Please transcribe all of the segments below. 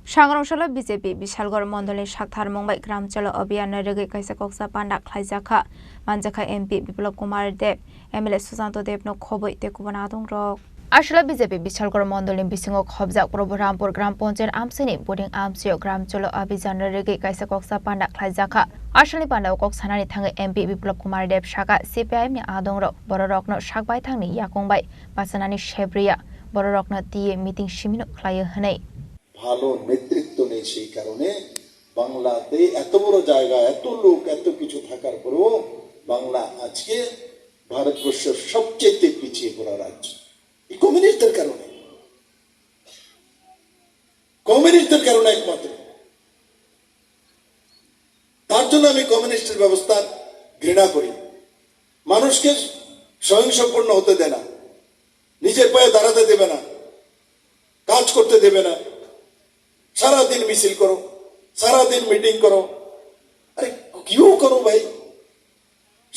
Sangrongshalo BJP Bishalgarh Mandal saktharmung গ্রাম চলো অভিযান Rwgwi kaisa Kokchap Panda Khlaijakha Manjakha MP Biplop Kumar Dev MLA Susanto Dev no khoboi te kubana dongrok Ashla BJP Bishalgarh Mandal bisingo khobjak Rampur Gram Poncher Amsini Boding Amsio Gram Cholo Abhijan Rwgwi kaisa Kokchap Panda Khlaijakha Ashli Panda Kok Sanani Thangai MP Biplop Kumar Dev Shaka CPIM ni adongrok Bororokno Shakbai Thangni Yakongbai Basanani Shebriya Bororokno Tie meeting Shimino Khlaiyo Hanai ভালো নেতৃত্ব নেই সেই কারণে বাংলাতে এত বড় জায়গা এত লোক এত কিছু থাকার পরেও বাংলা আজকে ভারতবর্ষের সবচেয়ে পিছিয়ে পড়া রাজ্য এই কমিউনিস্টদের কারণে একমাত্র তার জন্য আমি কমিউনিস্টের ব্যবস্থা ঘৃণা করি মানুষকে সহিংসপূর্ণ হতে দেয় না নিজের পায়ে দাঁড়াতে দেবে না কাজ করতে দেবে না সারা দিন মিছিল করো সারা দিন মিটিং করো আরে কিও করো ভাই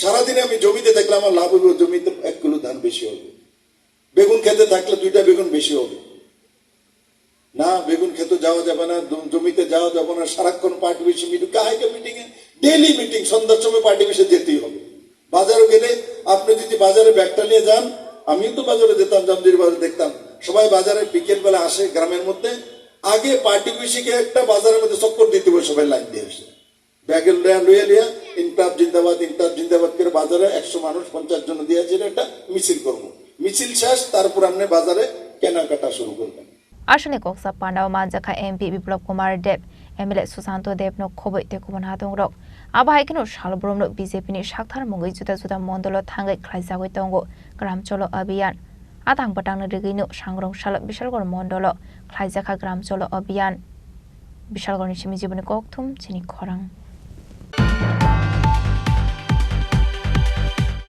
সারা দিনে আমি জমিতে দেখলাম আমার লাভ হবে জমিতে 1 কিলো ধান বেশি হবে বেগুন খেতে থাকলে 2টা বেগুন বেশি হবে না বেগুন খেতে যাওয়া যাবে না জমিতে যাওয়া যাবে না সারাক্ষণ পার্টি বেশি মিটিং কাহাইকে মিটিং এ ডেইলি মিটিং সন্ধ্যার সময় পার্টি বেশি যেতেই হবে বাজারে গেলে আপনি যদি বাজারে ব্যাগটা নিয়ে যান আমিও তো বাজারে যেতাম জামদির বাজারে দেখতাম সবাই বাজারে বিকেল বেলা আসে গ্রামের মধ্যে আগে পার্টি বিশিকে একটা বাজারের মধ্যে চক্কর দিতে বসে সবাই লাইন দিয়ে আসে ব্যাগের লইয়া ইনকলাব জিন্দাবাদ করে বাজারে 100 মানুষ 50 জন দিয়ে আছে একটা মিছিল করব মিছিল শেষ তারপর আপনি বাজারে কেনাকাটা শুরু করবেন আসলে Kokchap Panda Manjakha MP Biplop Kumar Dev MLA Susanto Dev no khoboi te kubana dongrok abai kino shalbrom no BJP ni saktharmung juda mandalo thangai Khlaijakha tongo gram cholo abhiyan Atang patang Rwgwi no Sangrongshalo Bishalgarh Mandal Khlaijakha Gram Cholo Abhijan Bishalgarh ni Chini Khorang